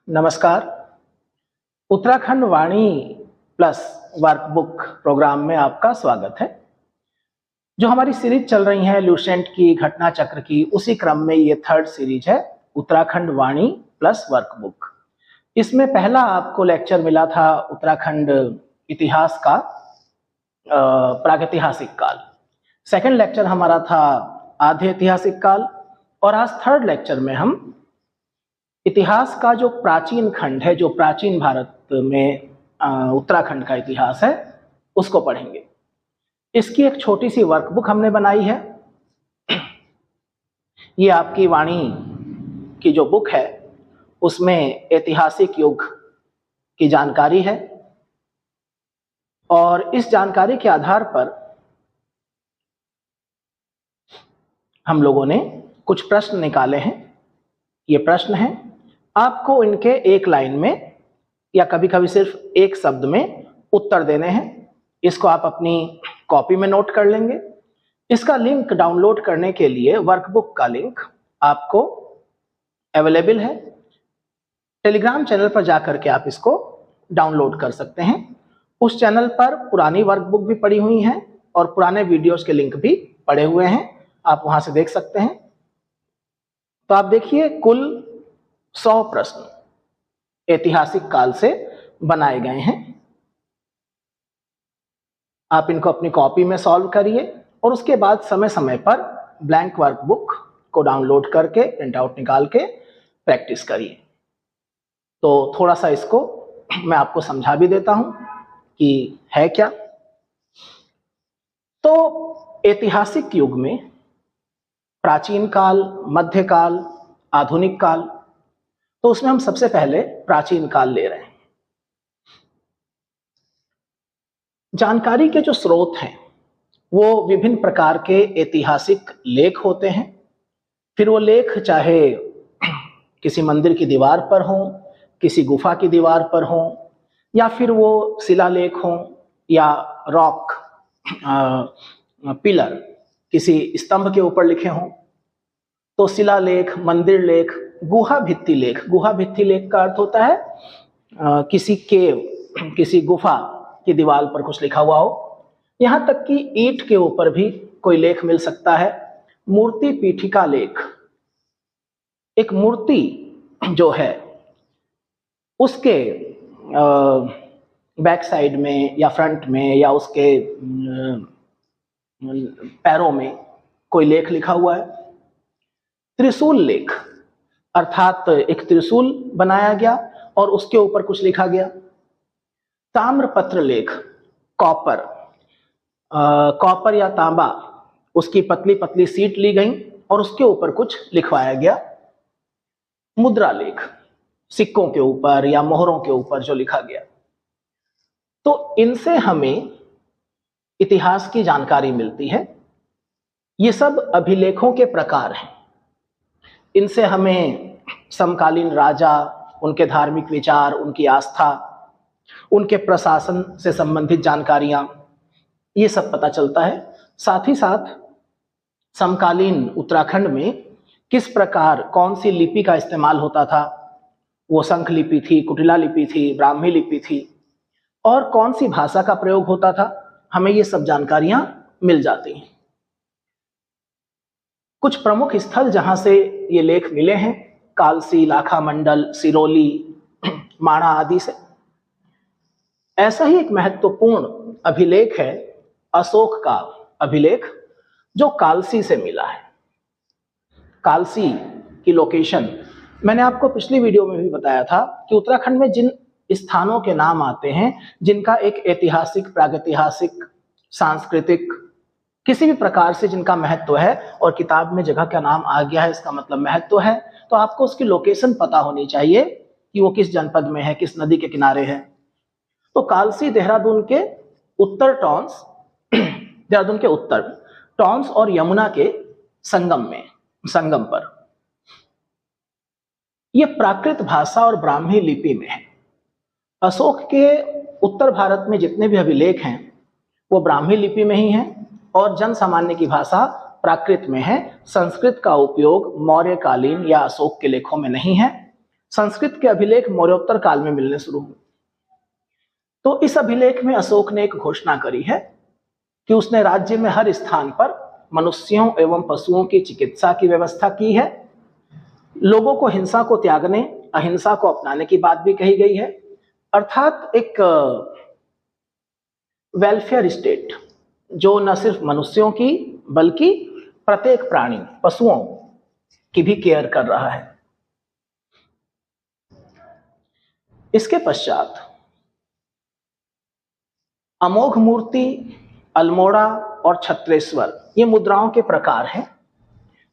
नमस्कार। उत्तराखंड वाणी plus workbook programme में आपका स्वागत है। जो हमारी सीरीज चल रही है लुसेंट की, घटना चक्र की, उसी क्रम में ये थर्ड सीरीज है उत्तराखंड वाणी प्लस वर्कबुक। इसमें पहला आपको लेक्चर मिला था उत्तराखंड इतिहास का प्रागैतिहासिक काल। सेकंड लेक्चर हमारा था आधे ऐतिहासिक काल और आज थर्ड लेक्चर में हम इतिहास का जो प्राचीन खंड है, जो प्राचीन भारत में उत्तराखंड का इतिहास है, उसको पढ़ेंगे। इसकी एक छोटी सी वर्कबुक हमने बनाई है। ये आपकी वाणी की जो बुक है उसमें ऐतिहासिक युग की जानकारी है और इस जानकारी के आधार पर हम लोगों ने कुछ प्रश्न निकाले हैं। ये प्रश्न हैं, आपको इनके एक लाइन में या कभी कभी सिर्फ एक शब्द में उत्तर देने हैं। इसको आप अपनी कॉपी में नोट कर लेंगे। इसका लिंक डाउनलोड करने के लिए वर्कबुक का लिंक आपको अवेलेबल है। टेलीग्राम चैनल पर जाकर के आप इसको डाउनलोड कर सकते हैं। उस चैनल पर पुरानी वर्कबुक भी पड़ी हुई हैं और पुराने वीडियोस के लिंक भी पड़े हुए हैं, आप वहां से देख सकते हैं। तो आप देखिए, कुल 100 प्रश्न ऐतिहासिक काल से बनाए गए हैं। आप इनको अपनी कॉपी में सॉल्व करिए और उसके बाद समय समय पर ब्लैंक वर्कबुक को डाउनलोड करके प्रिंट आउट निकाल के प्रैक्टिस करिए। तो थोड़ा सा इसको मैं आपको समझा भी देता हूं कि है क्या। तो ऐतिहासिक युग में प्राचीन काल, मध्यकाल, आधुनिक काल, तो उसमें हम सबसे पहले प्राचीन काल ले रहे हैं। जानकारी के जो स्रोत हैं वो विभिन्न प्रकार के ऐतिहासिक लेख होते हैं। फिर वो लेख चाहे किसी मंदिर की दीवार पर हो, किसी गुफा की दीवार पर हो, या फिर वो शिलालेख हो या रॉक पिलर किसी स्तंभ के ऊपर लिखे हों। तो शिलालेख, मंदिर लेख, गुहा भित्ति लेख। गुहा भित्ति लेख का अर्थ होता है किसी केव, किसी गुफा की दीवार पर कुछ लिखा हुआ हो। यहां तक कि ईंट के ऊपर भी कोई लेख मिल सकता है। मूर्ति पीठिका लेख, एक मूर्ति जो है उसके बैक साइड में या फ्रंट में या उसके पैरों में कोई लेख लिखा हुआ है। त्रिशूल लेख, अर्थात एक त्रिशूल बनाया गया और उसके ऊपर कुछ लिखा गया। ताम्रपत्र लेख, कॉपर, कॉपर या तांबा, उसकी पतली पतली सीट ली गई और उसके ऊपर कुछ लिखवाया गया। मुद्रा लेख, सिक्कों के ऊपर या मोहरों के ऊपर जो लिखा गया। तो इनसे हमें इतिहास की जानकारी मिलती है। ये सब अभिलेखों के प्रकार हैं। इनसे हमें समकालीन राजा, उनके धार्मिक विचार, उनकी आस्था, उनके प्रशासन से संबंधित जानकारियां, ये सब पता चलता है। साथ ही साथ समकालीन उत्तराखंड में किस प्रकार कौन सी लिपि का इस्तेमाल होता था, वो शंख लिपि थी, कुटिला लिपि थी, ब्राह्मी लिपि थी, और कौन सी भाषा का प्रयोग होता था, हमें ये सब जानकारियां मिल जाती हैं। कुछ प्रमुख स्थल जहां से ये लेख मिले हैं, कालसी, लाखा मंडल, सिरोली, माणा आदि से। ऐसा ही एक महत्वपूर्ण अभिलेख है अशोक का अभिलेख, जो कालसी से मिला है। कालसी की लोकेशन मैंने आपको पिछली वीडियो में भी बताया था कि उत्तराखंड में जिन स्थानों के नाम आते हैं, जिनका एक ऐतिहासिक, प्रागैतिहासिक, सांस्कृतिक, किसी भी प्रकार से जिनका महत्व है, और किताब में जगह का नाम आ गया है, इसका मतलब महत्व है, तो आपको उसकी लोकेशन पता होनी चाहिए कि वो किस जनपद में है, किस नदी के किनारे है। तो कालसी देहरादून के उत्तर टॉन्स, देहरादून के उत्तर टॉन्स और यमुना के संगम पर। यह प्राकृत भाषा और ब्राह्मी लिपि में है। अशोक के उत्तर भारत में जितने भी अभिलेख हैं वो ब्राह्मी लिपि में ही हैं और जन सामान्य की भाषा प्राकृत में है। संस्कृत का उपयोग मौर्यकालीन या अशोक के लेखों में नहीं है। संस्कृत के अभिलेख मौर्योत्तर काल में मिलने शुरू हुए। तो इस अभिलेख में अशोक ने एक घोषणा करी है कि उसने राज्य में हर स्थान पर मनुष्यों एवं पशुओं की चिकित्सा की व्यवस्था की है। लोगों को हिंसा को त्यागने, अहिंसा को अपनाने की बात भी कही गई है। अर्थात एक वेलफेयर स्टेट जो न सिर्फ मनुष्यों की बल्कि प्रत्येक प्राणी, पशुओं की भी केयर कर रहा है। इसके पश्चात अमोघ मूर्ति, अल्मोड़ा और छत्रेश्वर ये मुद्राओं के प्रकार हैं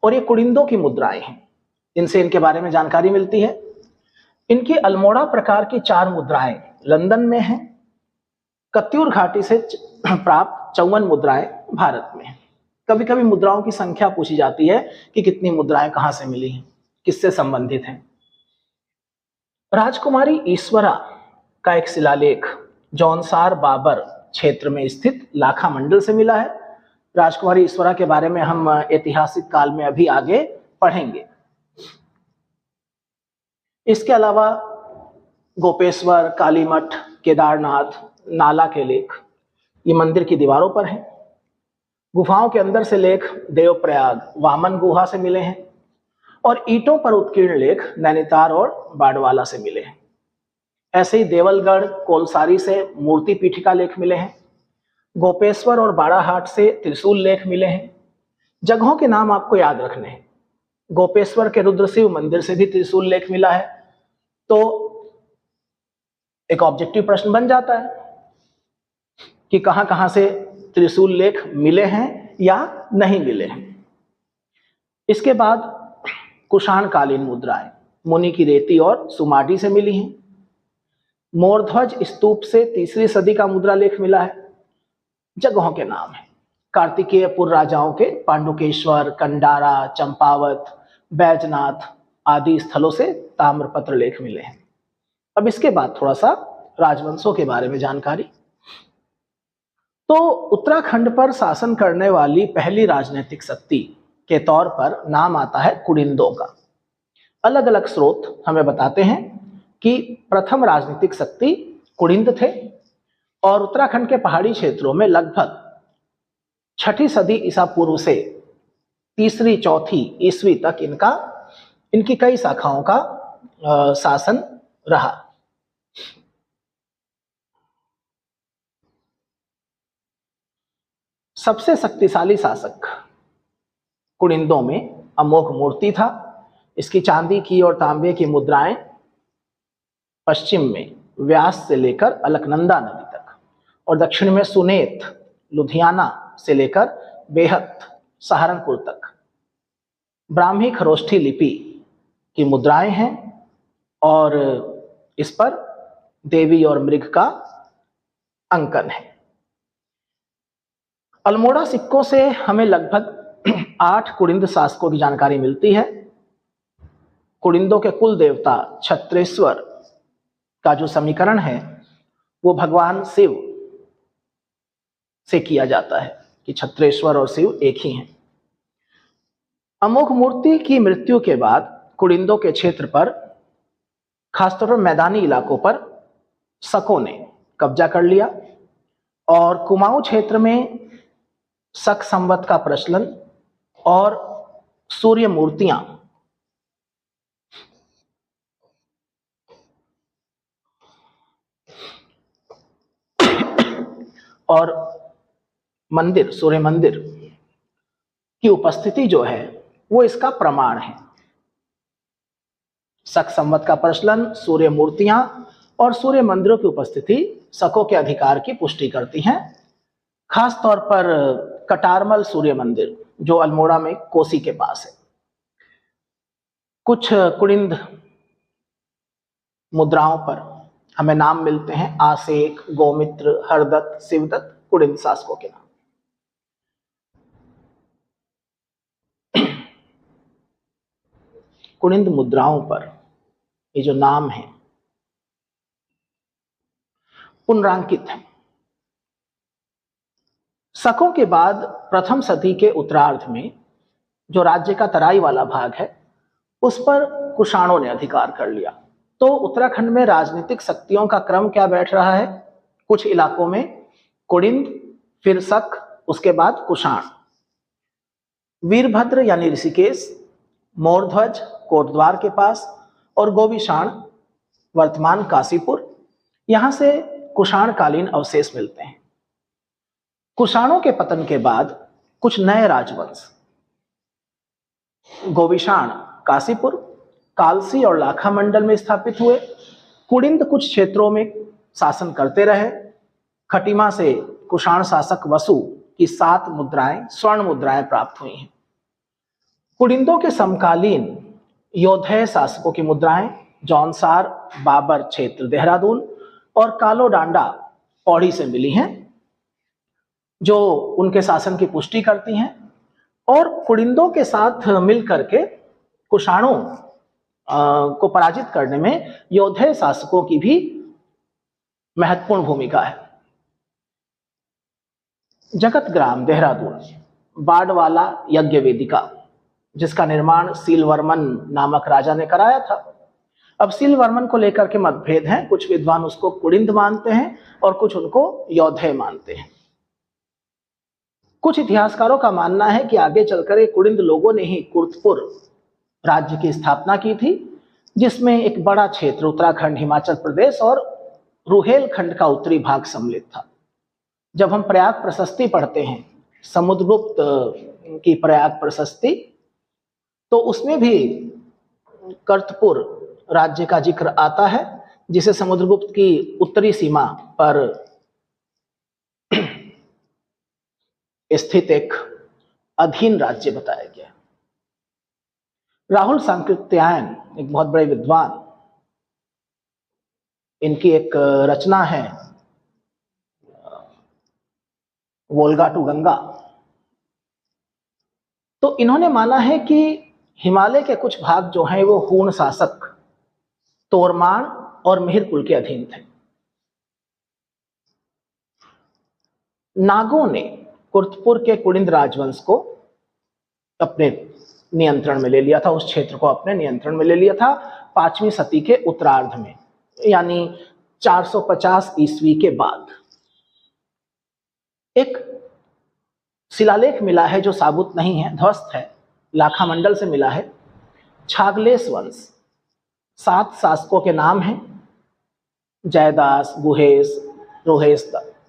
और ये कुड़िंदों की मुद्राएं हैं। इनसे इनके बारे में जानकारी मिलती है। इनकी अल्मोड़ा प्रकार की 4 मुद्राएं लंदन में हैं। कत्यूर घाटी से प्राप्त 54 मुद्राएं भारत में हैं। कभी कभी मुद्राओं की संख्या पूछी जाती है कि कितनी मुद्राएं कहां से मिली हैं, किससे संबंधित हैं। राजकुमारी ईश्वरा का एक शिलालेख जौनसार बाबर क्षेत्र में स्थित लाखा मंडल से मिला है। राजकुमारी ईश्वरा के बारे में हम ऐतिहासिक काल में अभी आगे पढ़ेंगे। इसके अलावा गोपेश्वर, कालीमठ, केदारनाथ, नाला के लेख ये मंदिर की दीवारों पर हैं। गुफाओं के अंदर से लेख देवप्रयाग, वामन गुहा से मिले हैं और ईंटों पर उत्कीर्ण लेख नैनीताल और बाड़वाला से मिले हैं। ऐसे ही देवलगढ़, कोलसारी से मूर्ति पीठिका लेख मिले हैं। गोपेश्वर और बाड़ाहाट से त्रिशूल लेख मिले हैं। जगहों के नाम आपको याद रखने हैं। गोपेश्वर के रुद्रशिव मंदिर से भी त्रिशूल लेख मिला है। तो एक ऑब्जेक्टिव प्रश्न बन जाता है कि कहां कहां से त्रिशूल लेख मिले हैं या नहीं मिले हैं। इसके बाद कुषाणकालीन मुद्राएं मुनि की रेती और सुमाडी से मिली हैं। मोरध्वज स्तूप से 3री सदी का मुद्रा लेख मिला है। जगहों के नाम है कार्तिकेयपुर राजाओं के पांडुकेश्वर, कंडारा, चंपावत, बैजनाथ आदि स्थलों से ताम्रपत्र लेख मिले हैं। अब इसके बाद थोड़ा सा राजवंशों के बारे में जानकारी। तो उत्तराखंड पर शासन करने वाली पहली राजनीतिक शक्ति के तौर पर नाम आता है कुड़िंदों का। अलग अलग स्रोत हमें बताते हैं कि प्रथम राजनीतिक शक्ति कुड़िंद थे और उत्तराखंड के पहाड़ी क्षेत्रों में लगभग 6ठी सदी ईसा पूर्व से 3री-4थी ईस्वी तक इनकी कई शाखाओं का शासन रहा। सबसे शक्तिशाली शासक कुड़िंदों में अमोघ मूर्ति था। इसकी चांदी की और तांबे की मुद्राएं पश्चिम में व्यास से लेकर अलकनंदा नदी तक और दक्षिण में सुनेत, लुधियाना से लेकर बेहत, सहारनपुर तक ब्राह्मी खरोष्ठी लिपि की मुद्राएं हैं और इस पर देवी और मृग का अंकन है। अल्मोड़ा सिक्कों से हमें लगभग 8 कुड़िंद शासकों की जानकारी मिलती है। कुड़िंदों के कुल देवता छत्रेश्वर का जो समीकरण है वो भगवान शिव से किया जाता है कि छत्रेश्वर और शिव एक ही हैं। अमोघ मूर्ति की मृत्यु के बाद कुड़िंदों के क्षेत्र पर, खासतौर पर मैदानी इलाकों पर शकों ने कब्जा कर लिया और कुमाऊं क्षेत्र में शक संवत का प्रचलन और सूर्य मूर्तियां और मंदिर, सूर्य मंदिर की उपस्थिति जो है वो इसका प्रमाण है। शक संवत का प्रचलन, सूर्य मूर्तियां और सूर्य मंदिरों की उपस्थिति शकों के अधिकार की पुष्टि करती हैं। खास तौर पर कटारमल सूर्य मंदिर जो अल्मोड़ा में कोसी के पास है। कुछ कुड़िंद मुद्राओं पर हमें नाम मिलते हैं आसेक, गोमित्र, हरदत्त, शिवदत्त, कुड़िंद शासकों के नाम। कुड़िंद मुद्राओं पर ये जो नाम है पुनरांकित है। शकों के बाद प्रथम सदी के उत्तरार्ध में जो राज्य का तराई वाला भाग है उस पर कुषाणों ने अधिकार कर लिया। तो उत्तराखंड में राजनीतिक शक्तियों का क्रम क्या बैठ रहा है? कुछ इलाकों में कुड़िंद, फिर शक, उसके बाद कुषाण। वीरभद्र यानी ऋषिकेश, मोरध्वज कोटद्वार के पास, और गोविशाण वर्तमान काशीपुर, यहां से कुषाण कालीन अवशेष मिलते हैं। कुषाणों के पतन के बाद कुछ नए राजवंश गोविशाण काशीपुर, कालसी और लाखा मंडल में स्थापित हुए। कुड़िंद कुछ क्षेत्रों में शासन करते रहे। खटीमा से कुषाण शासक वसु की 7 मुद्राएं, स्वर्ण मुद्राएं प्राप्त हुई हैं। कुड़िंदों के समकालीन योधेय शासकों की मुद्राएं जौनसार, बाबर क्षेत्र देहरादून और कालो डांडा पौड़ी से मिली हैं, जो उनके शासन की पुष्टि करती हैं। और कुड़िंदों के साथ मिलकर के कुषाणों को पराजित करने में योधेय शासकों की भी महत्वपूर्ण भूमिका है। जगत ग्राम देहरादून, बाड़वाला यज्ञ वेदिका, जिसका निर्माण सीलवर्मन नामक राजा ने कराया था। अब सीलवर्मन को लेकर के मतभेद हैं, कुछ विद्वान उसको कुड़िंद मानते हैं और कुछ उनको योधेय मानते हैं। कुछ इतिहासकारों का मानना है कि आगे चलकर कुड़िंद लोगों ने ही कुर्तपुर राज्य की स्थापना की थी, जिसमें एक बड़ा क्षेत्र उत्तराखंड, हिमाचल प्रदेश और रुहेलखंड का उत्तरी भाग सम्मिलित था। जब हम प्रयाग प्रशस्ति पढ़ते हैं, समुद्रगुप्त की प्रयाग प्रशस्ति, तो उसमें भी कर्तपुर राज्य का जिक्र आता है, जिसे समुद्रगुप्त की उत्तरी सीमा पर स्थित एक अधीन राज्य बताया गया। राहुल सांकृत्यायन एक बहुत बड़े विद्वान, इनकी एक रचना है वोल्गा टू गंगा। तो इन्होंने माना है कि हिमालय के कुछ भाग जो हैं वो हूण शासक तोरमाण और मिहिर कुल के अधीन थे। नागों ने कुर्तपुर के कुड़िंद राजवंश को अपने नियंत्रण में ले लिया था, उस क्षेत्र को अपने नियंत्रण में ले लिया था 5वीं सदी के उत्तरार्ध में, यानी 450 ईस्वी के बाद। एक शिलालेख मिला है जो साबुत नहीं है, ध्वस्त है, लाखा मंडल से मिला है। छागलेश वंश 7 शासकों के नाम हैं, जयदास, गुहेश,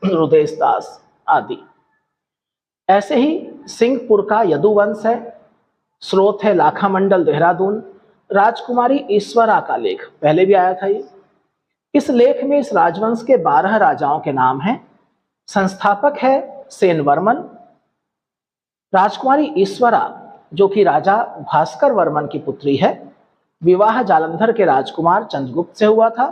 रुदेशदास आदि। ऐसे ही सिंहपुर का यदुवंश है, स्रोत है लाखा मंडल देहरादून। राजकुमारी ईश्वरा का लेख पहले भी आया था ये। इस लेख में इस राजवंश के 12 राजाओं के नाम हैं। संस्थापक है सेनवर्मन। राजकुमारी ईश्वरा, जो कि राजा भास्कर वर्मन की पुत्री है, विवाह जालंधर के राजकुमार चंद्रगुप्त से हुआ था।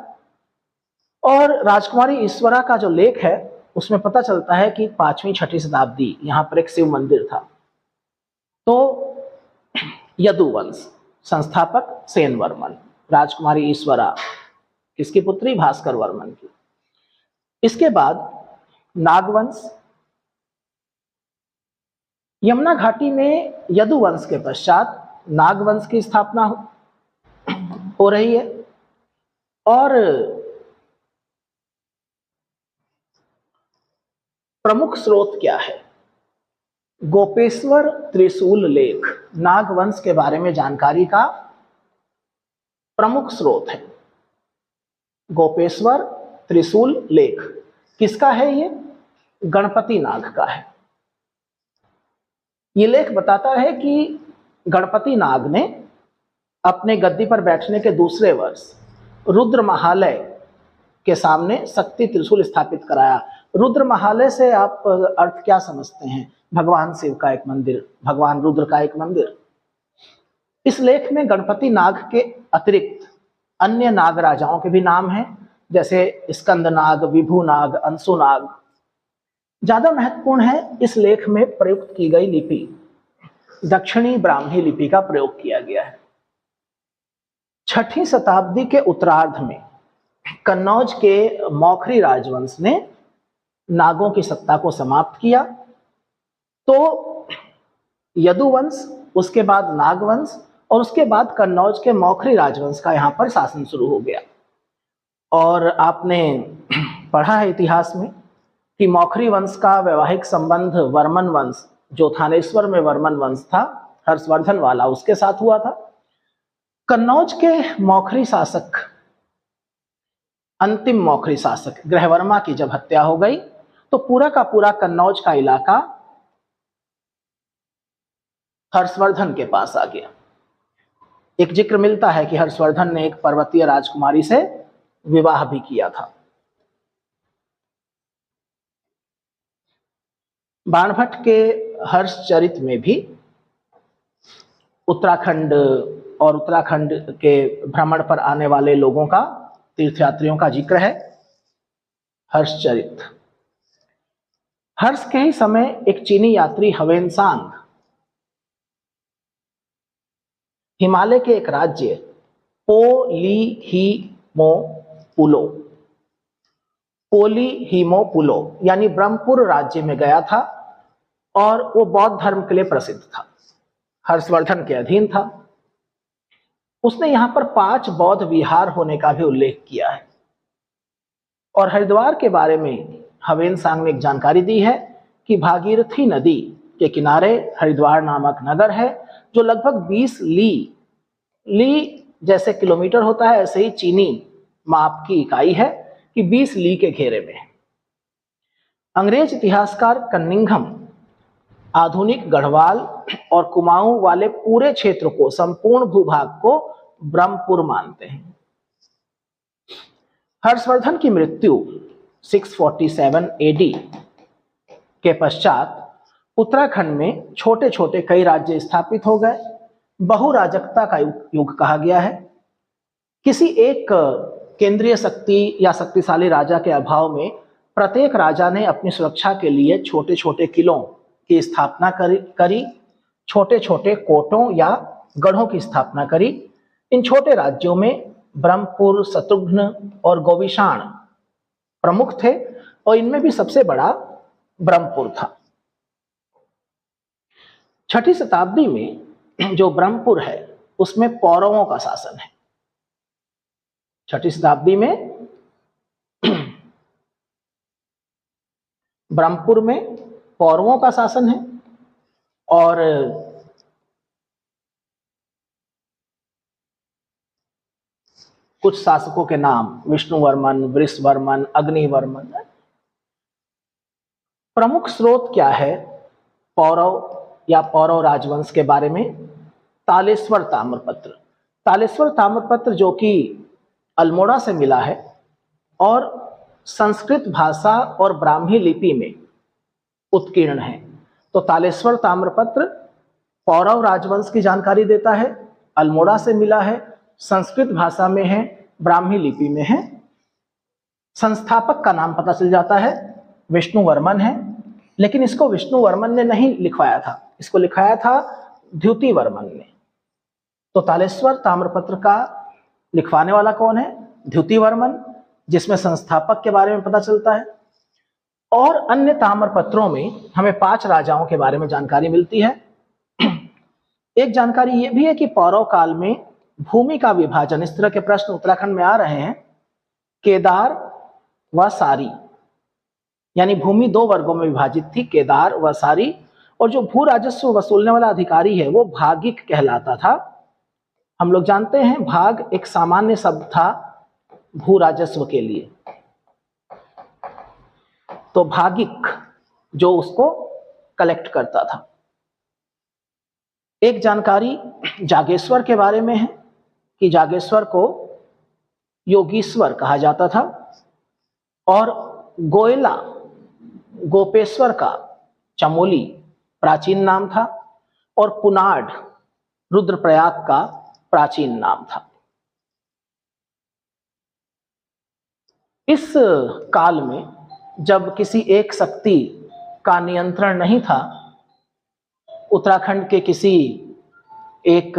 और राजकुमारी ईश्वरा का जो लेख है उसमें पता चलता है कि 5वीं-6वीं शताब्दी यहाँ पर एक शिव मंदिर था। तो यदुवंश, संस्थापक सेनवर्मन, राजकुमारी ईश्वरा किसकी पुत्री? भास्कर वर्मन की। इसके बाद नागवंश, यमुना घाटी में यदुवंश के पश्चात नागवंश की स्थापना हो रही है। और प्रमुख स्रोत क्या है? गोपेश्वर त्रिशूल लेख नागवंश के बारे में जानकारी का प्रमुख स्रोत है। गोपेश्वर त्रिशूल लेख किसका है? ये गणपति नाग का है। ये लेख बताता है कि गणपति नाग ने अपने गद्दी पर बैठने के दूसरे वर्ष रुद्र महालय के सामने शक्ति त्रिशूल स्थापित कराया। रुद्र महालय से आप अर्थ क्या समझते हैं? भगवान शिव का एक मंदिर, भगवान रुद्र का एक मंदिर। इस लेख में गणपति नाग के अतिरिक्त अन्य नाग राजाओं के भी नाम हैं, जैसे स्कंद नाग, विभु नाग, अंशु नाग। ज्यादा महत्वपूर्ण है, इस लेख में प्रयुक्त की गई लिपि दक्षिणी ब्राह्मी लिपि का प्रयोग किया गया है। 6वीं शताब्दी के उत्तरार्ध में कन्नौज के मौखरी राजवंश ने नागों की सत्ता को समाप्त किया। तो यदुवंश, उसके बाद नागवंश और उसके बाद कन्नौज के मौखरी राजवंश का यहाँ पर शासन शुरू हो गया। और आपने पढ़ा है इतिहास में कि मौखरी वंश का वैवाहिक संबंध वर्मन वंश, जो थानेश्वर में वर्मन वंश था, हर्षवर्धन वाला, उसके साथ हुआ था। कन्नौज के मौखरी शासक, अंतिम मौखरी शासक ग्रहवर्मा की जब हत्या हो गई तो पूरा का पूरा कन्नौज का इलाका हर्षवर्धन के पास आ गया। एक जिक्र मिलता है कि हर्षवर्धन ने एक पर्वतीय राजकुमारी से विवाह भी किया था। बाणभट्ट के हर्षचरित में भी उत्तराखंड और उत्तराखंड के भ्रमण पर आने वाले लोगों का, तीर्थयात्रियों का जिक्र है। हर्षचरित। हर्ष के ही समय एक चीनी यात्री हवेनसांग हिमालय के एक राज्य पोलीहिमोपुलो यानी ब्रह्मपुर राज्य में गया था और वो बौद्ध धर्म के लिए प्रसिद्ध था, हर्षवर्धन के अधीन था। उसने यहाँ पर 5 बौद्ध विहार होने का भी उल्लेख किया है। और हरिद्वार के बारे में हवेनसांग ने एक जानकारी दी है कि भागीरथी नदी के किनारे हरिद्वार नामक नगर है, जो लगभग 20 ली जैसे किलोमीटर होता है, ऐसे ही चीनी माप की इकाई है कि 20 ली के घेरे में है। अंग्रेज इतिहासकार कनिंघम आधुनिक गढ़वाल और कुमाऊं वाले पूरे क्षेत्र को, संपूर्ण भूभाग को ब्रह्मपुर मानते हैं। हर्षवर्धन की मृत्यु 647 एडी के पश्चात उत्तराखंड में छोटे छोटे कई राज्य स्थापित हो गए। बहुराजकता का युग कहा गया है। किसी एक केंद्रीय शक्ति या शक्तिशाली राजा के अभाव में प्रत्येक राजा ने अपनी सुरक्षा के लिए छोटे छोटे किलों की स्थापना करी, छोटे छोटे कोटों या गढ़ों की स्थापना करी। इन छोटे राज्यों में ब्रह्मपुर, शत्रुघ्न और गोविशाण प्रमुख थे और इनमें भी सबसे बड़ा ब्रह्मपुर था। 6ठी शताब्दी में जो ब्रह्मपुर है उसमें पौरवों का शासन है। 6ठी शताब्दी में ब्रह्मपुर में पौरवों का शासन है और कुछ शासकों के नाम विष्णुवर्मन, वृषवर्मन, अग्निवर्मन। प्रमुख स्रोत क्या है पौरव या पौरव राजवंश के बारे में? तालेश्वर ताम्रपत्र। तालेश्वर ताम्रपत्र जो कि अल्मोड़ा से मिला है और संस्कृत भाषा और ब्राह्मी लिपि में उत्कीर्ण है। तो तालेश्वर ताम्रपत्र पौरव राजवंश की जानकारी देता है, अल्मोड़ा से मिला है, संस्कृत भाषा में है, ब्राह्मी लिपि में है। संस्थापक का नाम पता चल जाता है, विष्णुवर्मन है, लेकिन इसको विष्णुवर्मन ने नहीं लिखवाया था, इसको लिखाया था द्युतिवर्मन ने। तो तालेश्वर ताम्रपत्र का लिखवाने वाला कौन है? द्युतिवर्मन, जिसमें संस्थापक के बारे में पता चलता है। और अन्य ताम्रपत्रों में हमें 5 राजाओं के बारे में जानकारी मिलती है। एक जानकारी यह भी है कि पौरव काल में भूमि का विभाजन, इस तरह के प्रश्न उत्तराखंड में आ रहे हैं, केदार व सारी, यानी भूमि 2 वर्गों में विभाजित थी, केदार व सारी। और जो भू राजस्व वसूलने वाला अधिकारी है वो भागिक कहलाता था। हम लोग जानते हैं भाग एक सामान्य शब्द था भू राजस्व के लिए, तो भागिक जो उसको कलेक्ट करता था। एक जानकारी जागेश्वर के बारे में है कि जागेश्वर को योगीश्वर कहा जाता था और गोयला गोपेश्वर का चमोली प्राचीन नाम था और पुनाड रुद्रप्रयाग का प्राचीन नाम था। इस काल में जब किसी एक शक्ति का नियंत्रण नहीं था उत्तराखंड के किसी एक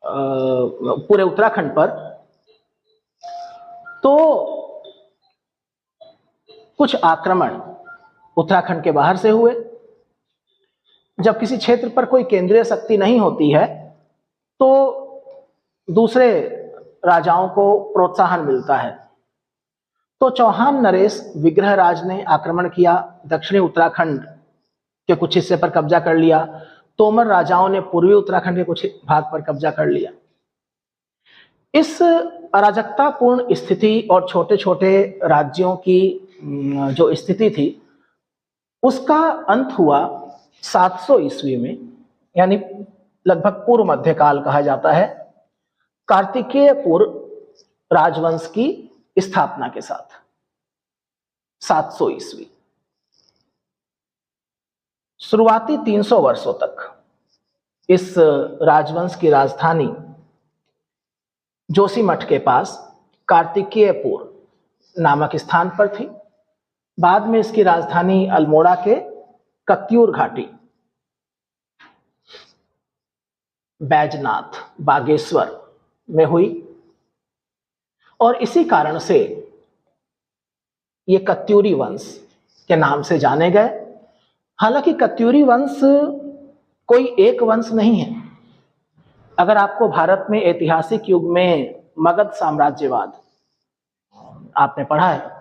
पूरे उत्तराखंड पर, तो कुछ आक्रमण उत्तराखंड के बाहर से हुए। जब किसी क्षेत्र पर कोई केंद्रीय शक्ति नहीं होती है तो दूसरे राजाओं को प्रोत्साहन मिलता है। तो चौहान नरेश विग्रहराज ने आक्रमण किया, दक्षिणी उत्तराखंड के कुछ हिस्से पर कब्जा कर लिया। तोमर राजाओं ने पूर्वी उत्तराखंड के कुछ भाग पर कब्जा कर लिया। इस अराजकतापूर्ण स्थिति और छोटे छोटे राज्यों की जो स्थिति थी उसका अंत हुआ 700 ईस्वी में, यानी लगभग पूर्व मध्यकाल कहा जाता है, कार्तिकेयपुर राजवंश की स्थापना के साथ। 700 ईस्वी। शुरुआती 300 वर्षों तक इस राजवंश की राजधानी जोशीमठ के पास कार्तिकेयपुर नामक स्थान पर थी। बाद में इसकी राजधानी अल्मोड़ा के कत्यूर घाटी, बैजनाथ, बागेश्वर में हुई और इसी कारण से ये कत्यूरी वंश के नाम से जाने गए। हालांकि कत्यूरी वंश कोई एक वंश नहीं है। अगर आपको भारत में ऐतिहासिक युग में मगध साम्राज्यवाद आपने पढ़ा है,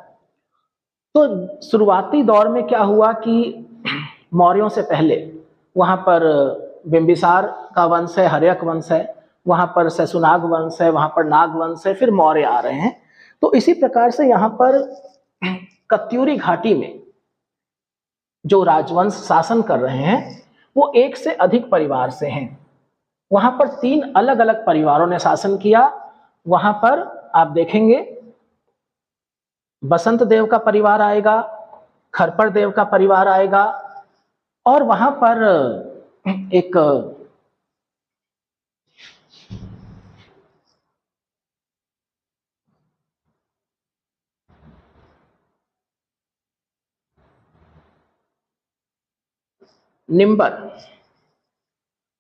तो शुरुआती दौर में क्या हुआ कि मौर्यों से पहले वहां पर बिंबिसार का वंश है, हर्यक वंश है, वहां पर शैशुनाग वंश है, वहां पर नाग वंश है, फिर मौर्य आ रहे हैं। तो इसी प्रकार से यहाँ पर कत्यूरी घाटी में जो राजवंश शासन कर रहे हैं वो एक से अधिक परिवार से हैं। वहां पर 3 अलग अलग परिवारों ने शासन किया। वहां पर आप देखेंगे बसंत देव का परिवार आएगा, खरपर देव का परिवार आएगा और वहां पर एक निम्बर,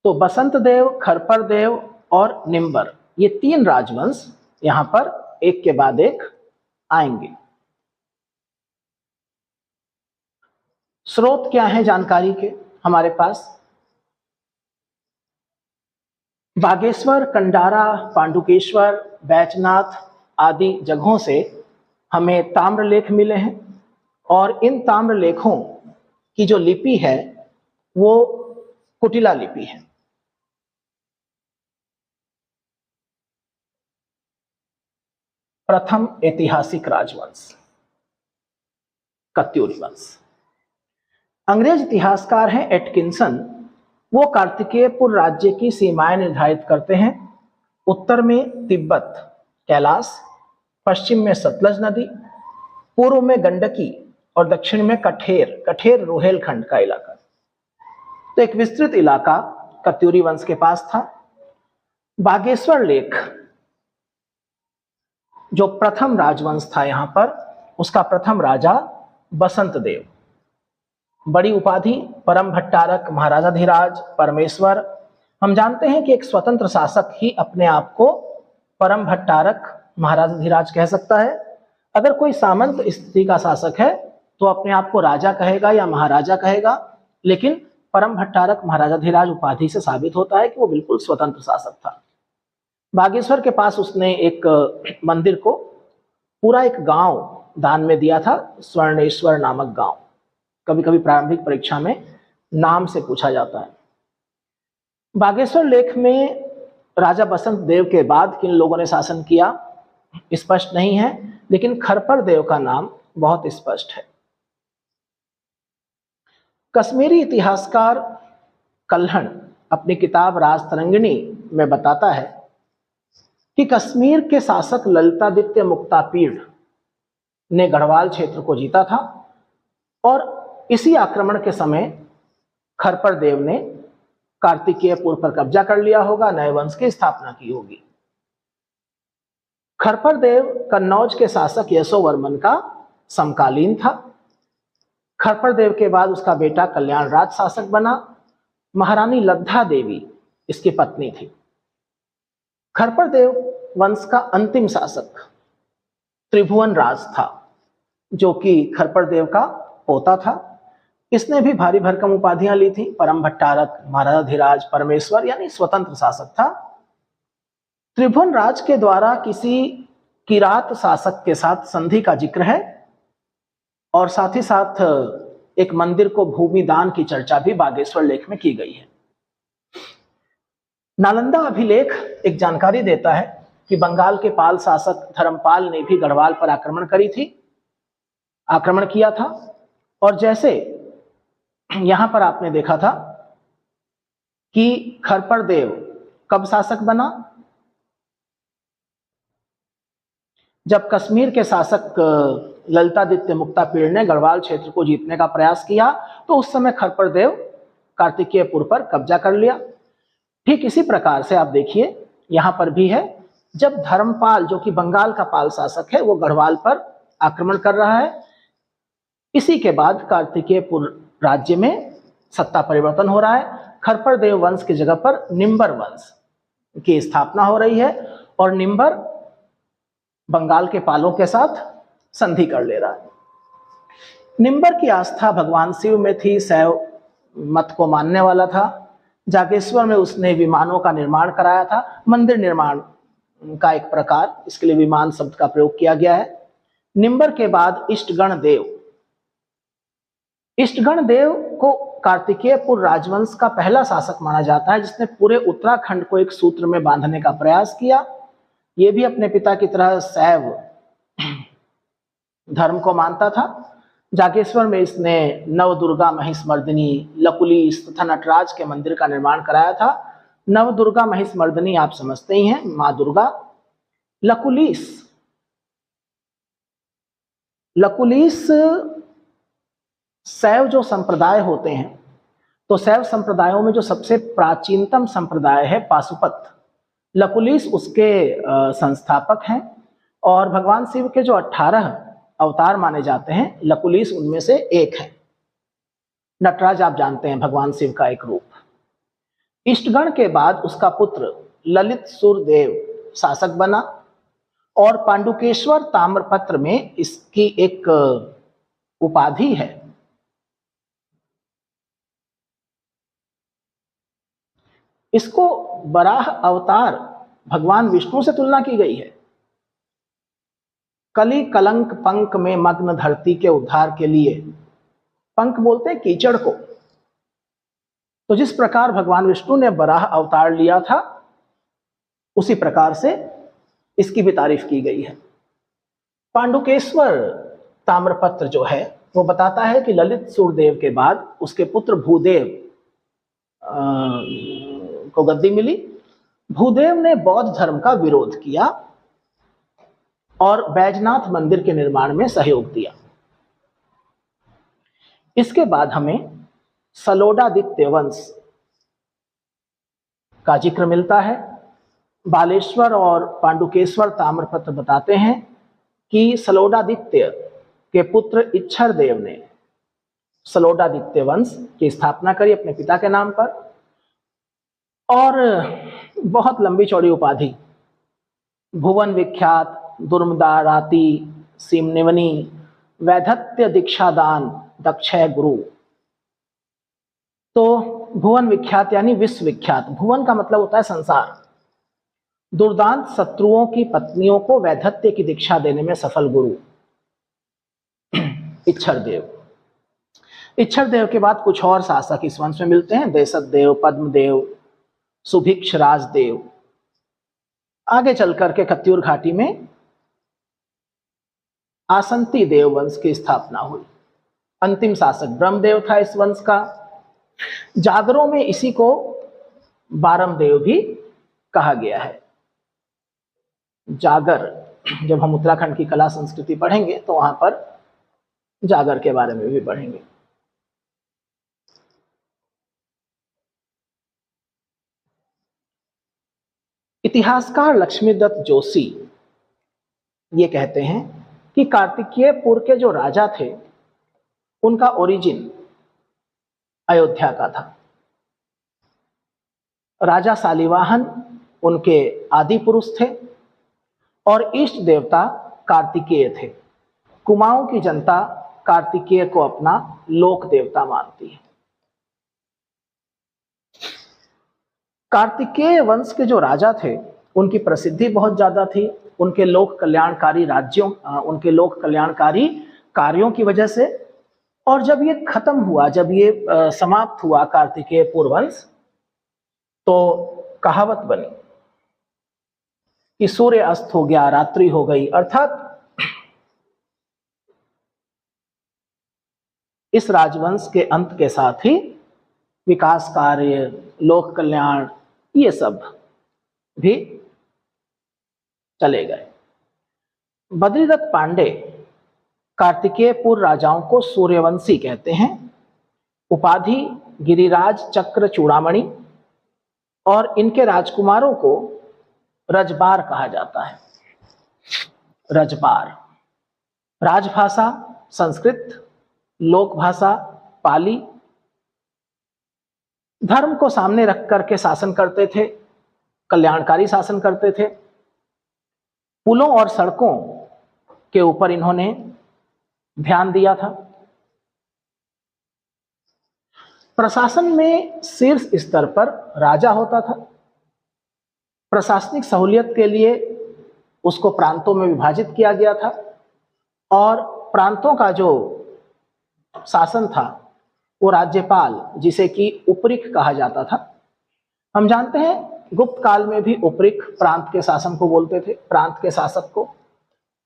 तो बसंत देव, खरपर देव और निम्बर, ये 3 राजवंश यहां पर एक के बाद एक आएंगे। स्रोत क्या है जानकारी के हमारे पास? बागेश्वर, कंडारा, पांडुकेश्वर, बैजनाथ आदि जगहों से हमें ताम्रलेख मिले हैं और इन ताम्रलेखों की जो लिपि है वो कुटिला लिपि है। प्रथम ऐतिहासिक राजवंश कत्यूरी वंश। अंग्रेज इतिहासकार हैं एटकिंसन, वो कार्तिकेयपुर राज्य की सीमाएं निर्धारित करते हैं। उत्तर में तिब्बत, कैलाश, पश्चिम में सतलज नदी, पूर्व में गंडकी और दक्षिण में कठेर रोहेलखंड का इलाका। तो एक विस्तृत इलाका कत्यूरी वंश के पास था। बागेश्वर लेख जो प्रथम राजवंश था यहां पर, उसका प्रथम राजा बसंत देव, बड़ी उपाधि परम भट्टारक, महाराजाधिराज, परमेश्वर। हम जानते हैं कि एक स्वतंत्र शासक ही अपने आप को परम भट्टारक, महाराजाधिराज कह सकता है। अगर कोई सामंत स्थिति का शासक है तो अपने आप को राजा कहेगा या महाराजा कहेगा, लेकिन परम भट्टारक, महाराजाधिराज उपाधि से साबित होता है कि वो बिल्कुल स्वतंत्र शासक था। बागेश्वर के पास उसने एक मंदिर को पूरा एक गांव दान में दिया था, स्वर्णेश्वर नामक गांव। कभी कभी प्रारंभिक परीक्षा में नाम से पूछा जाता है। बागेश्वर लेख में राजा बसंत देव के बाद किन लोगों ने शासन किया स्पष्ट नहीं है, लेकिन खरपर देव का नाम बहुत स्पष्ट है। कश्मीरी इतिहासकार कल्हण अपनी किताब राजतरंगिणी में बताता है कि कश्मीर के शासक ललितादित्य मुक्तापीड़ ने गढ़वाल क्षेत्र को जीता था और इसी आक्रमण के समय खरपर देव ने कार्तिकेयपुर पर कब्जा कर लिया होगा, नए वंश की स्थापना की होगी। खरपर देव कन्नौज के शासक यशोवर्मन का समकालीन था। खरपर देव के बाद उसका बेटा कल्याण राज शासक बना। महारानी लद्धा देवी इसकी पत्नी थी। खरपर देव वंश का अंतिम शासक त्रिभुवन राज था, जो कि खरपर देव का पोता था। इसने भी भारी भरकम उपाधियां ली थी, परम भट्टारक, महाराजाधिराज, परमेश्वर, यानी स्वतंत्र शासक था। त्रिभुवन राज के द्वारा किसी किरात शासक के साथ संधि का जिक्र है और साथ ही साथ एक मंदिर को भूमि दान की चर्चा भी बागेश्वर लेख में की गई है। नालंदा अभिलेख एक जानकारी देता है कि बंगाल के पाल शासक धर्मपाल ने भी गढ़वाल पर आक्रमण किया था। और जैसे यहां पर आपने देखा था कि खरपर देव कब शासक बना, जब कश्मीर के शासक ललितादित्य मुक्तापीड़ ने गढ़वाल क्षेत्र को जीतने का प्रयास किया तो उस समय खरपर देव कार्तिकेयपुर पर कब्जा कर लिया। ठीक इसी प्रकार से आप देखिए यहां पर भी है, जब धर्मपाल जो कि बंगाल का पाल शासक है वो गढ़वाल पर आक्रमण कर रहा है, इसी के बाद कार्तिकेयपुर राज्य में सत्ता परिवर्तन हो रहा है। खरपर देव वंश की जगह पर निम्बर वंश की स्थापना हो रही है और निम्बर बंगाल के पालों के साथ संधि कर ले रहा है। निम्बर की आस्था भगवान शिव में थी, शैव मत को मानने वाला था। जागेश्वर में उसने विमानों का निर्माण कराया था, मंदिर निर्माण का एक प्रकार, इसके लिए विमान शब्द का प्रयोग किया गया है। निम्बर के बाद इष्टगण देव को कार्तिकेयपुर राजवंश का पहला शासक माना जाता है जिसने पूरे उत्तराखंड को एक सूत्र में बांधने का प्रयास किया। ये भी अपने पिता की तरह शैव धर्म को मानता था। जागेश्वर में इसने नवदुर्गा महिषमर्दिनी, लकुलीस तथा नटराज के मंदिर का निर्माण कराया था। नवदुर्गा महिषमर्दिनी आप समझते ही हैं, मां दुर्गा। लकुलीस शैव जो संप्रदाय होते हैं तो शैव संप्रदायों में जो सबसे प्राचीनतम संप्रदाय है पाशुपत, लकुलीस उसके संस्थापक हैं और भगवान शिव के जो 18 अवतार माने जाते हैं लकुलीस उनमें से एक है। नटराज आप जानते हैं भगवान शिव का एक रूप। इष्टगण के बाद उसका पुत्र ललित सुरदेव शासक बना और पांडुकेश्वर ताम्रपत्र में इसकी एक उपाधि है। इसको वराह अवतार भगवान विष्णु से तुलना की गई है। कली कलंक पंक में मग्न धरती के उद्धार के लिए, पंक बोलते हैं कीचड़ को, तो जिस प्रकार भगवान विष्णु ने वराह अवतार लिया था उसी प्रकार से इसकी भी तारीफ की गई है। पांडुकेश्वर ताम्रपत्र जो है वो बताता है कि ललित सूरदेव के बाद उसके पुत्र भूदेव को गद्दी मिली। भूदेव ने बौद्ध धर्म का विरोध किया और बैजनाथ मंदिर के निर्माण में सहयोग दिया। इसके बाद हमें सलोडादित्य वंश का जिक्र मिलता है। बालेश्वर और पांडुकेश्वर ताम्रपत्र बताते हैं कि सलोडादित्य के पुत्र इच्छर देव ने सलोडादित्य वंश की स्थापना करी अपने पिता के नाम पर और बहुत लंबी चौड़ी उपाधि, भुवन विख्यात, दुर्मदाराती, सीमनिवनी, वैधत्य दीक्षादान, दक्षय गुरु। तो भुवन विख्यात यानी विश्व विख्यात, भुवन का मतलब होता है संसार। दुर्दांत शत्रुओं की पत्नियों को वैधत्य की दीक्षा देने में सफल गुरु इच्छर देव। इच्छर देव के बाद कुछ और शासक इस वंश में मिलते हैं, देशद देव, पद्मदेव, सुभिक्ष राजदेव। आगे चल करके कत्यूर घाटी में आसंती देव वंश की स्थापना हुई। अंतिम शासक ब्रह्मदेव था इस वंश का। जागरों में इसी को बारमदेव भी कहा गया है। जागर, जब हम उत्तराखंड की कला संस्कृति पढ़ेंगे तो वहां पर जागर के बारे में भी पढ़ेंगे। इतिहासकार लक्ष्मीदत्त जोशी ये कहते हैं कि कार्तिकेयपुर के जो राजा थे उनका ओरिजिन अयोध्या का था। राजा शालिवाहन उनके आदि पुरुष थे और इष्ट देवता कार्तिकेय थे। कुमाऊं की जनता कार्तिकेय को अपना लोक देवता मानती है। कार्तिकेय वंश के जो राजा थे उनकी प्रसिद्धि बहुत ज्यादा थी उनके लोक कल्याणकारी राज्यों, उनके लोक कल्याणकारी कार्यों की वजह से। और जब ये खत्म हुआ, जब ये समाप्त हुआ कार्तिकेय पुरवंश, तो कहावत बनी कि सूर्य अस्त हो गया, रात्रि हो गई, अर्थात इस राजवंश के अंत के साथ ही विकास कार्य, लोक कल्याण, ये सब भी चले गए। बद्रीदत्त पांडे कार्तिकेयपुर राजाओं को सूर्यवंशी कहते हैं। उपाधि गिरिराज चक्र चूड़ामणि, और इनके राजकुमारों को रजबार कहा जाता है। रजबार, राजभाषा संस्कृत, लोक भाषा पाली, धर्म को सामने रख करके शासन करते थे, कल्याणकारी शासन करते थे। पुलों और सड़कों के ऊपर इन्होंने ध्यान दिया था। प्रशासन में शीर्ष स्तर पर राजा होता था। प्रशासनिक सहूलियत के लिए उसको प्रांतों में विभाजित किया गया था, और प्रांतों का जो शासन था वो राज्यपाल, जिसे कि उपरिख कहा जाता था। हम जानते हैं गुप्त काल में भी उपरिख प्रांत के शासन को बोलते थे, प्रांत के शासक को।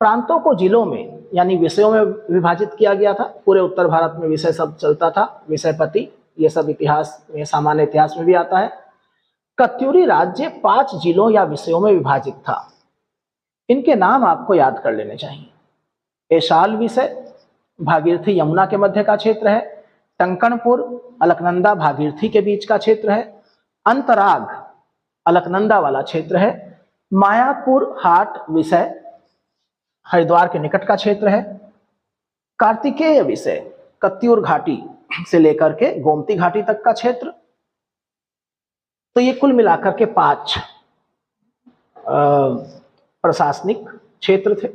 प्रांतों को जिलों में यानी विषयों में विभाजित किया गया था। पूरे उत्तर भारत में विषय शब्द चलता था, विषयपति, ये सब इतिहास में, सामान्य इतिहास में भी आता है। कत्यूरी राज्य 5 जिलों या विषयों में विभाजित था। इनके नाम आपको याद कर लेने चाहिए। एशाल विषय भागीरथी यमुना के मध्य का क्षेत्र है। टंकणपुर अलकनंदा भागीरथी के बीच का क्षेत्र है। अंतराग अलकनंदा वाला क्षेत्र है। मायापुर हाट विषय हरिद्वार के निकट का क्षेत्र है। कार्तिकेय विषय कत्यूर घाटी से लेकर के गोमती घाटी तक का क्षेत्र। तो ये कुल मिलाकर के 5 प्रशासनिक क्षेत्र थे।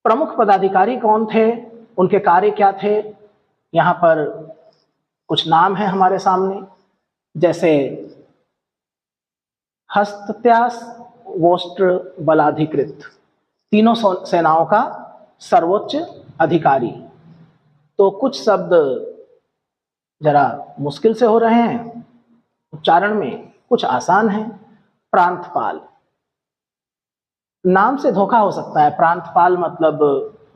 प्रमुख पदाधिकारी कौन थे, उनके कार्य क्या थे, यहाँ पर कुछ नाम है हमारे सामने, जैसे हस्तत्यास वोष्ट्र बलाधिकृत, तीनों सेनाओं का सर्वोच्च अधिकारी। तो कुछ शब्द जरा मुश्किल से हो रहे हैं उच्चारण में, कुछ आसान हैं। प्रांतपाल, नाम से धोखा हो सकता है, प्रांतपाल मतलब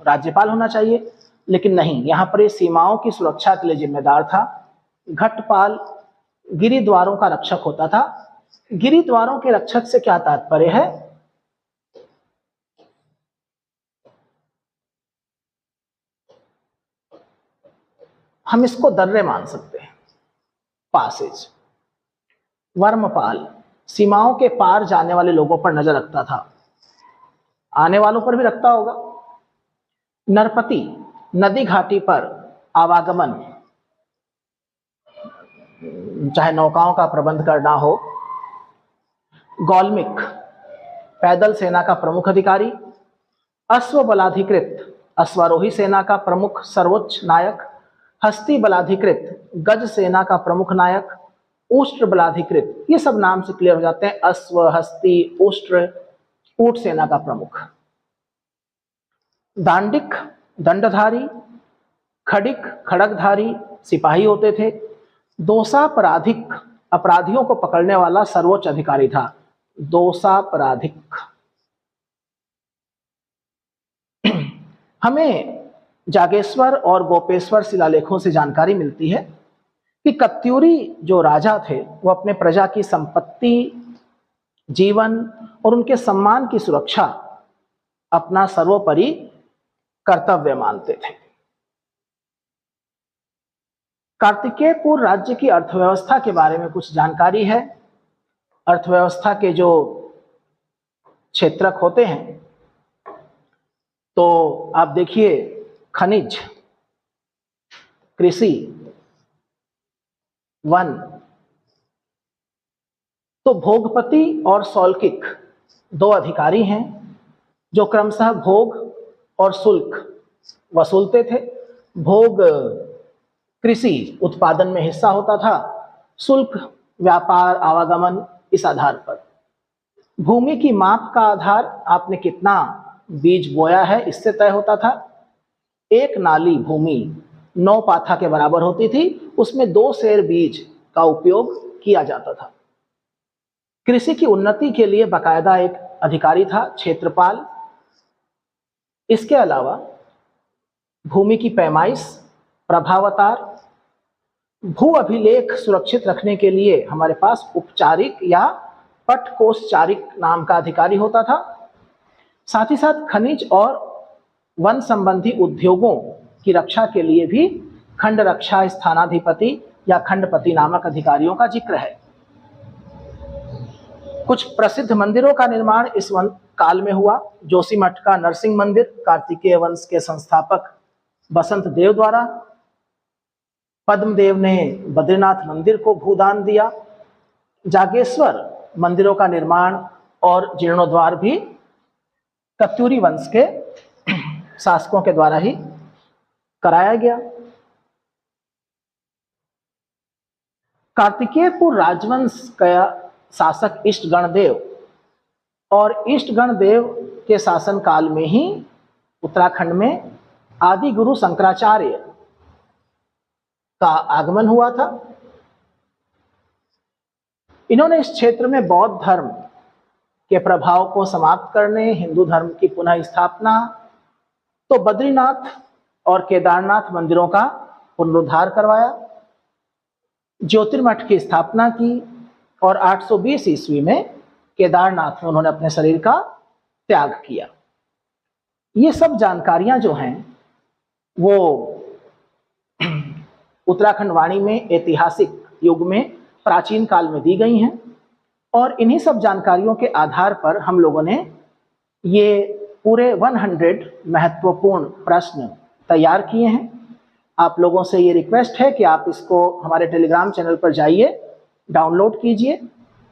राज्यपाल होना चाहिए, लेकिन नहीं, यहाँ पर ये सीमाओं की सुरक्षा के लिए जिम्मेदार था। घटपाल गिरि द्वारों का रक्षक होता था। गिरि द्वारों के रक्षक से क्या तात्पर्य है? हम इसको दर्रे मान सकते हैं, पासेज। वर्मपाल सीमाओं के पार जाने वाले लोगों पर नजर रखता था, आने वालों पर भी रखता होगा। नरपति नदी घाटी पर आवागमन, चाहे नौकाओं का प्रबंध करना हो। गौलमिक पैदल सेना का प्रमुख अधिकारी। अश्व बलाधिकृत अश्वारोही सेना का प्रमुख सर्वोच्च नायक। हस्ती बलाधिकृत गज सेना का प्रमुख नायक। उष्ट्र बलाधिकृत, ये सब नाम से क्लियर हो जाते हैं, अश्व, हस्ती, उष्ट्र, ऊंट सेना का प्रमुख। दांडिक दंडधारी। खडिक खड़गधारी सिपाही होते थे। दोषापराधिक अपराधियों को पकड़ने वाला सर्वोच्च अधिकारी था। दोषापराधिक। हमें जागेश्वर और गोपेश्वर शिलालेखों से जानकारी मिलती है कि कत्यूरी जो राजा थे वो अपने प्रजा की संपत्ति, जीवन और उनके सम्मान की सुरक्षा अपना सर्वोपरि कर्तव्य मानते थे। कार्तिकेयपुर राज्य की अर्थव्यवस्था के बारे में कुछ जानकारी है। अर्थव्यवस्था के जो क्षेत्रक होते हैं, तो आप देखिए, खनिज, कृषि, वन। तो भोगपति और सौल्किक 2 अधिकारी हैं जो क्रमशः भोग और शुल्क वसूलते थे। भोग कृषि उत्पादन में हिस्सा होता था, शुल्क व्यापार आवागमन, इस आधार पर। भूमि की माप का आधार आपने कितना बीज बोया है इससे तय होता था। एक नाली भूमि 9 पाथा के बराबर होती थी, उसमें 2 सेर बीज का उपयोग किया जाता था। कृषि की उन्नति के लिए बाकायदा एक अधिकारी था, क्षेत्रपाल। इसके अलावा भूमि की पैमाइश, प्रभावतार, भू अभिलेख सुरक्षित रखने के लिए हमारे पास उपचारिक या पटकोषचारिक नाम का अधिकारी होता था। साथ ही साथ खनिज और वन संबंधी उद्योगों की रक्षा के लिए भी खंड रक्षा स्थानाधिपति या खंडपति नामक अधिकारियों का जिक्र है। कुछ प्रसिद्ध मंदिरों का निर्माण इस काल में हुआ। जोशीमठ का नरसिंह मंदिर कार्तिकेय वंश के संस्थापक बसंत देव द्वारा, पद्मदेव ने बद्रीनाथ मंदिर को भूदान दिया। जागेश्वर मंदिरों का निर्माण और जीर्णोद्वार भी कत्यूरी वंश के शासकों के द्वारा ही कराया गया। कार्तिकेयपुर राजवंश का शासक इष्ट गणदेव और इष्ट गणदेव के शासन काल में ही उत्तराखंड में आदि गुरु शंकराचार्य का आगमन हुआ था। इन्होंने इस क्षेत्र में बौद्ध धर्म के प्रभाव को समाप्त करने, हिंदू धर्म की पुनः स्थापना, तो बद्रीनाथ और केदारनाथ मंदिरों का पुनरुद्धार करवाया, ज्योतिर्मठ की स्थापना की और 820 ईस्वी में केदारनाथ में उन्होंने अपने शरीर का त्याग किया। ये सब जानकारियां जो हैं वो उत्तराखंड वाणी में ऐतिहासिक युग में प्राचीन काल में दी गई हैं और इन्हीं सब जानकारियों के आधार पर हम लोगों ने ये पूरे 100 महत्वपूर्ण प्रश्न तैयार किए हैं। आप लोगों से ये रिक्वेस्ट है कि आप इसको हमारे टेलीग्राम चैनल पर जाइए, डाउनलोड कीजिए,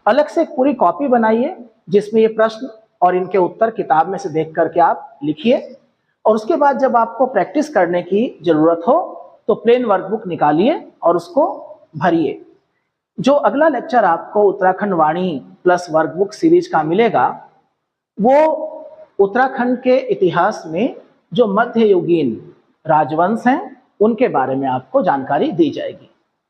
अलग से एक पूरी कॉपी बनाइए जिसमें ये प्रश्न और इनके उत्तर किताब में से देख करके आप लिखिए और उसके बाद जब आपको प्रैक्टिस करने की जरूरत हो तो प्लेन वर्कबुक निकालिए और उसको भरिए। जो अगला लेक्चर आपको उत्तराखंड वाणी प्लस वर्कबुक सीरीज का मिलेगा वो उत्तराखंड के इतिहास में जो मध्ययुगीन राजवंश हैं उनके बारे में आपको जानकारी दी जाएगी।